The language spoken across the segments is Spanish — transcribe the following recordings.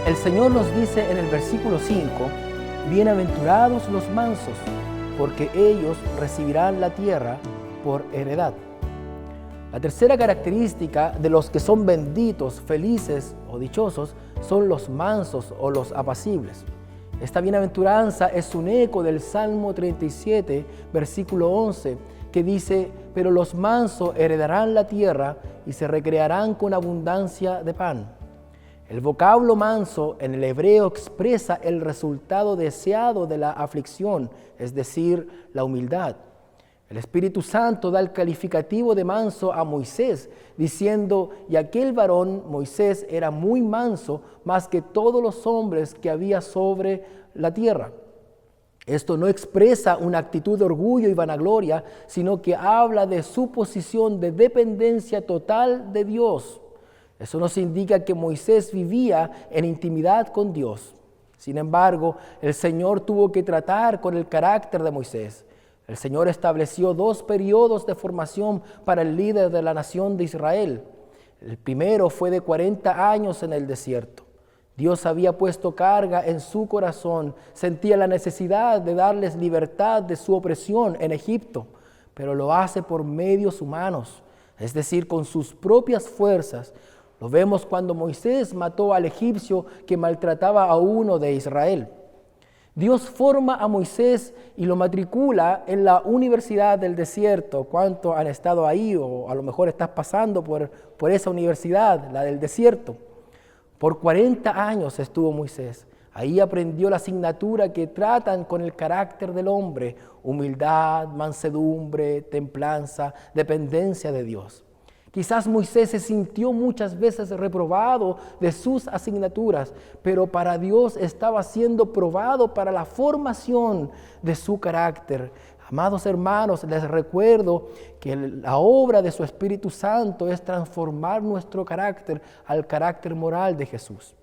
El Señor nos dice en el versículo 5, bienaventurados los mansos, porque ellos recibirán la tierra por heredad. La tercera característica de los que son benditos, felices o dichosos son los mansos o los apacibles. Esta bienaventuranza es un eco del Salmo 37, versículo 11, que dice: pero los mansos heredarán la tierra y se recrearán con abundancia de pan. El vocablo manso en el hebreo expresa el resultado deseado de la aflicción, es decir, la humildad. El Espíritu Santo da el calificativo de manso a Moisés, diciendo: y aquel varón, Moisés, era muy manso, más que todos los hombres que había sobre la tierra. Esto no expresa una actitud de orgullo y vanagloria, sino que habla de su posición de dependencia total de Dios. Eso nos indica que Moisés vivía en intimidad con Dios. Sin embargo, el Señor tuvo que tratar con el carácter de Moisés. El Señor estableció 2 periodos de formación para el líder de la nación de Israel. El primero fue de 40 años en el desierto. Dios había puesto carga en su corazón, sentía la necesidad de darles libertad de su opresión en Egipto, pero lo hace por medios humanos, es decir, con sus propias fuerzas. Lo vemos cuando Moisés mató al egipcio que maltrataba a uno de Israel. Dios forma a Moisés y lo matricula en la Universidad del Desierto. ¿Cuántos han estado ahí? O a lo mejor estás pasando por esa universidad, la del desierto. Por 40 años estuvo Moisés. Ahí aprendió la asignatura que tratan con el carácter del hombre: humildad, mansedumbre, templanza, dependencia de Dios. Quizás Moisés se sintió muchas veces reprobado de sus asignaturas, pero para Dios estaba siendo probado para la formación de su carácter. Amados hermanos, les recuerdo que la obra de su Espíritu Santo es transformar nuestro carácter al carácter moral de Jesús.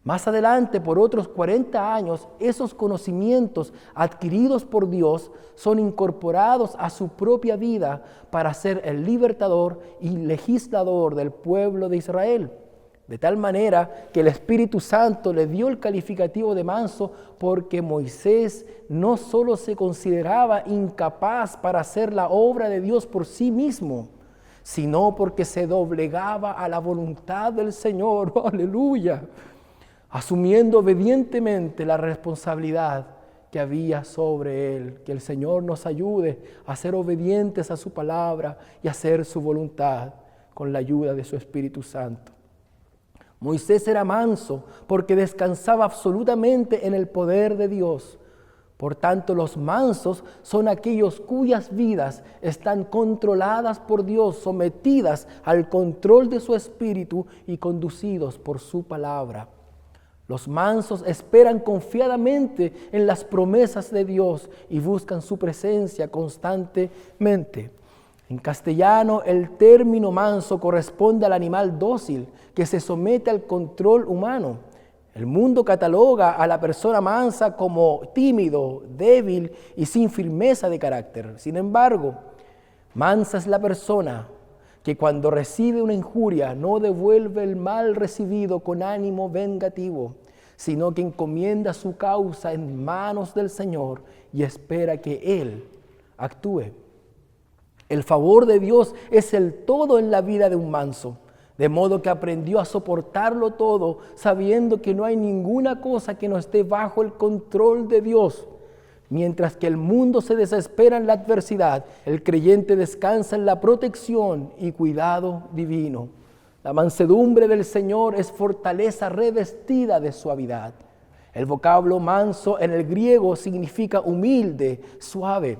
Más adelante, por otros 40 años, esos conocimientos adquiridos por Dios son incorporados a su propia vida para ser el libertador y legislador del pueblo de Israel. De tal manera que el Espíritu Santo le dio el calificativo de manso porque Moisés no solo se consideraba incapaz para hacer la obra de Dios por sí mismo, sino porque se doblegaba a la voluntad del Señor. ¡Aleluya! Asumiendo obedientemente la responsabilidad que había sobre él. Que el Señor nos ayude a ser obedientes a su palabra y a hacer su voluntad con la ayuda de su Espíritu Santo. Moisés era manso porque descansaba absolutamente en el poder de Dios. Por tanto, los mansos son aquellos cuyas vidas están controladas por Dios, sometidas al control de su Espíritu y conducidos por su palabra. Los mansos esperan confiadamente en las promesas de Dios y buscan su presencia constantemente. En castellano, el término manso corresponde al animal dócil que se somete al control humano. El mundo cataloga a la persona mansa como tímido, débil y sin firmeza de carácter. Sin embargo, mansa es la persona que cuando recibe una injuria no devuelve el mal recibido con ánimo vengativo, sino que encomienda su causa en manos del Señor y espera que Él actúe. El favor de Dios es el todo en la vida de un manso, de modo que aprendió a soportarlo todo, sabiendo que no hay ninguna cosa que no esté bajo el control de Dios. Mientras que el mundo se desespera en la adversidad, el creyente descansa en la protección y cuidado divino. La mansedumbre del Señor es fortaleza revestida de suavidad. El vocablo manso en el griego significa humilde, suave.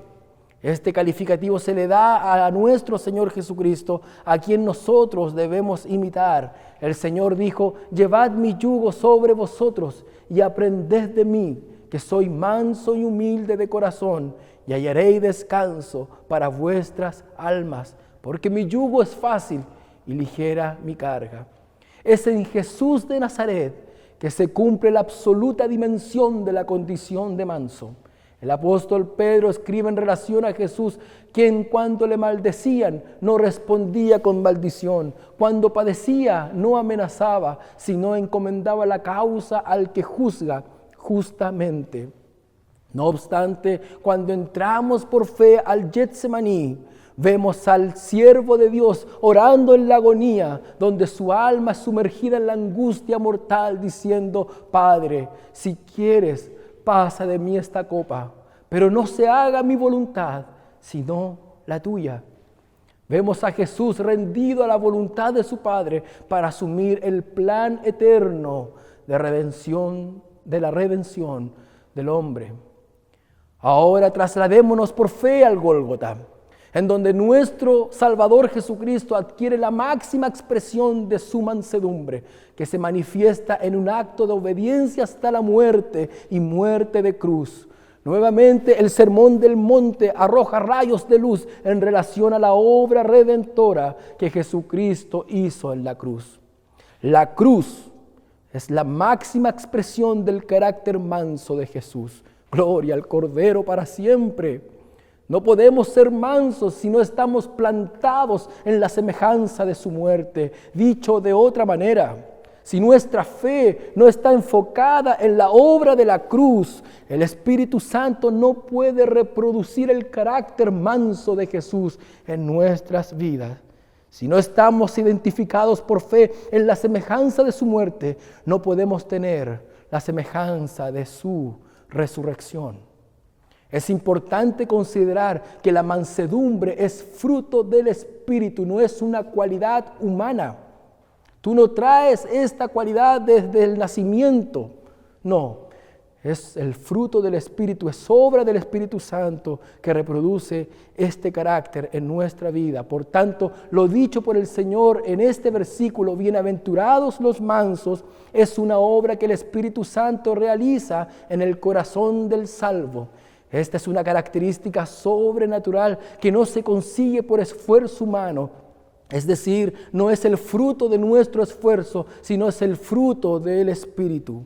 Este calificativo se le da a nuestro Señor Jesucristo, a quien nosotros debemos imitar. El Señor dijo: llevad mi yugo sobre vosotros y aprended de mí, que soy manso y humilde de corazón, y hallaréis descanso para vuestras almas, porque mi yugo es fácil y ligera mi carga. Es en Jesús de Nazaret que se cumple la absoluta dimensión de la condición de manso. El apóstol Pedro escribe en relación a Jesús, quien cuando le maldecían no respondía con maldición, cuando padecía no amenazaba, sino encomendaba la causa al que juzga justamente. No obstante, cuando entramos por fe al Getsemaní, vemos al siervo de Dios orando en la agonía, donde su alma es sumergida en la angustia mortal, diciendo: Padre, si quieres, pasa de mí esta copa, pero no se haga mi voluntad, sino la tuya. Vemos a Jesús rendido a la voluntad de su Padre para asumir el plan eterno de la redención del hombre. Ahora trasladémonos por fe al Gólgota, en donde nuestro Salvador Jesucristo adquiere la máxima expresión de su mansedumbre, que se manifiesta en un acto de obediencia hasta la muerte y muerte de cruz. Nuevamente el Sermón del Monte arroja rayos de luz en relación a la obra redentora que Jesucristo hizo en la cruz. La cruz es la máxima expresión del carácter manso de Jesús. Gloria al Cordero para siempre. No podemos ser mansos si no estamos plantados en la semejanza de su muerte. Dicho de otra manera, si nuestra fe no está enfocada en la obra de la cruz, el Espíritu Santo no puede reproducir el carácter manso de Jesús en nuestras vidas. Si no estamos identificados por fe en la semejanza de su muerte, no podemos tener la semejanza de su resurrección. Es importante considerar que la mansedumbre es fruto del Espíritu, no es una cualidad humana. Tú no traes esta cualidad desde el nacimiento, no. Es el fruto del Espíritu, es obra del Espíritu Santo que reproduce este carácter en nuestra vida. Por tanto, lo dicho por el Señor en este versículo, bienaventurados los mansos, es una obra que el Espíritu Santo realiza en el corazón del salvo. Esta es una característica sobrenatural que no se consigue por esfuerzo humano. Es decir, no es el fruto de nuestro esfuerzo, sino es el fruto del Espíritu.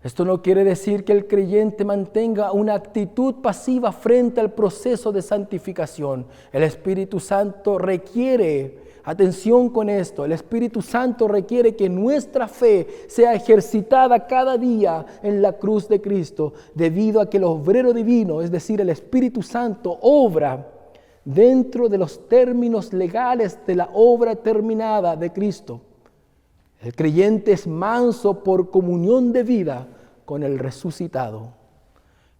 Esto no quiere decir que el creyente mantenga una actitud pasiva frente al proceso de santificación. El Espíritu Santo requiere, atención con esto, el Espíritu Santo requiere que nuestra fe sea ejercitada cada día en la cruz de Cristo, debido a que el obrero divino, es decir, el Espíritu Santo, obra dentro de los términos legales de la obra terminada de Cristo. El creyente es manso por comunión de vida con el resucitado.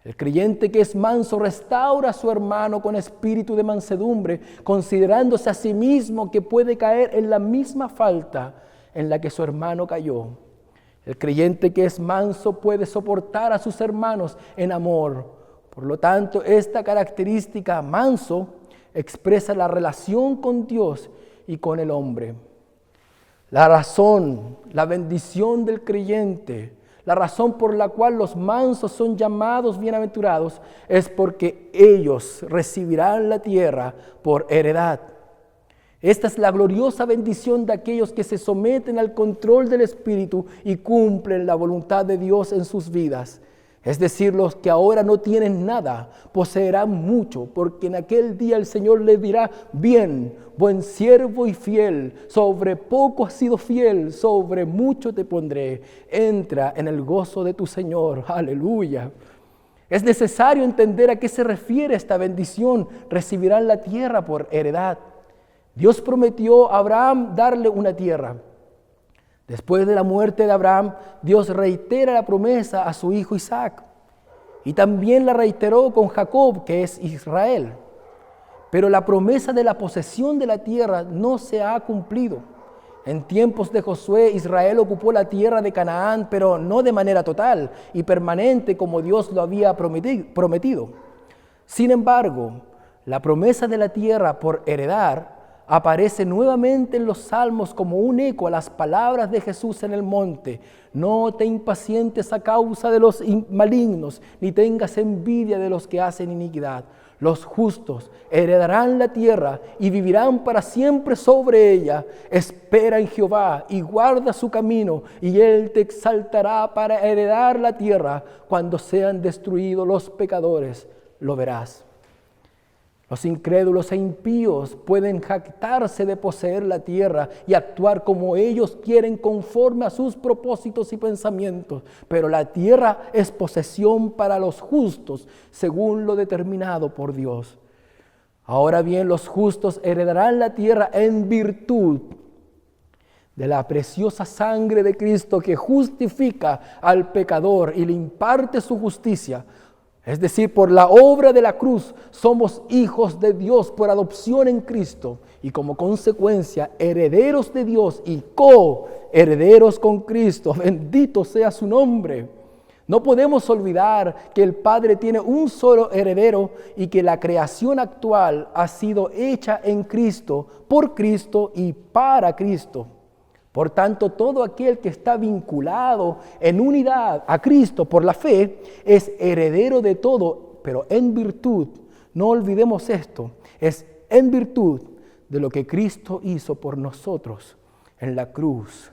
El creyente que es manso restaura a su hermano con espíritu de mansedumbre, considerándose a sí mismo que puede caer en la misma falta en la que su hermano cayó. El creyente que es manso puede soportar a sus hermanos en amor. Por lo tanto, esta característica, manso, expresa la relación con Dios y con el hombre. La razón, la bendición del creyente, la razón por la cual los mansos son llamados bienaventurados es porque ellos recibirán la tierra por heredad. Esta es la gloriosa bendición de aquellos que se someten al control del Espíritu y cumplen la voluntad de Dios en sus vidas. Es decir, los que ahora no tienen nada, poseerán mucho, porque en aquel día el Señor les dirá: bien, buen siervo y fiel, sobre poco has sido fiel, sobre mucho te pondré, entra en el gozo de tu Señor. Aleluya. Es necesario entender a qué se refiere esta bendición: recibirán la tierra por heredad. Dios prometió a Abraham darle una tierra. Después de la muerte de Abraham, Dios reitera la promesa a su hijo Isaac. Y también la reiteró con Jacob, que es Israel. Pero la promesa de la posesión de la tierra no se ha cumplido. En tiempos de Josué, Israel ocupó la tierra de Canaán, pero no de manera total y permanente como Dios lo había prometido. Sin embargo, la promesa de la tierra por heredar aparece nuevamente en los Salmos como un eco a las palabras de Jesús en el monte. No te impacientes a causa de los malignos, ni tengas envidia de los que hacen iniquidad. Los justos heredarán la tierra y vivirán para siempre sobre ella. Espera en Jehová y guarda su camino, y Él te exaltará para heredar la tierra. Cuando sean destruidos los pecadores, lo verás. Los incrédulos e impíos pueden jactarse de poseer la tierra y actuar como ellos quieren conforme a sus propósitos y pensamientos, pero la tierra es posesión para los justos según lo determinado por Dios. Ahora bien, los justos heredarán la tierra en virtud de la preciosa sangre de Cristo, que justifica al pecador y le imparte su justicia. Es decir, por la obra de la cruz somos hijos de Dios por adopción en Cristo, y como consecuencia herederos de Dios y coherederos con Cristo. Bendito sea su nombre. No podemos olvidar que el Padre tiene un solo heredero y que la creación actual ha sido hecha en Cristo, por Cristo y para Cristo. Por tanto, todo aquel que está vinculado en unidad a Cristo por la fe es heredero de todo, pero en virtud, no olvidemos esto, es en virtud de lo que Cristo hizo por nosotros en la cruz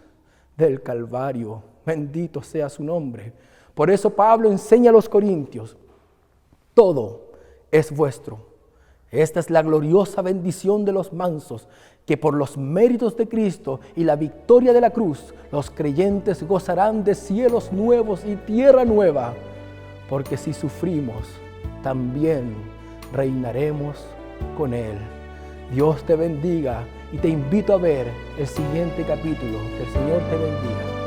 del Calvario. Bendito sea su nombre. Por eso Pablo enseña a los corintios: todo es vuestro. Esta es la gloriosa bendición de los mansos, que por los méritos de Cristo y la victoria de la cruz, los creyentes gozarán de cielos nuevos y tierra nueva, porque si sufrimos, también reinaremos con Él. Dios te bendiga y te invito a ver el siguiente capítulo. Que el Señor te bendiga.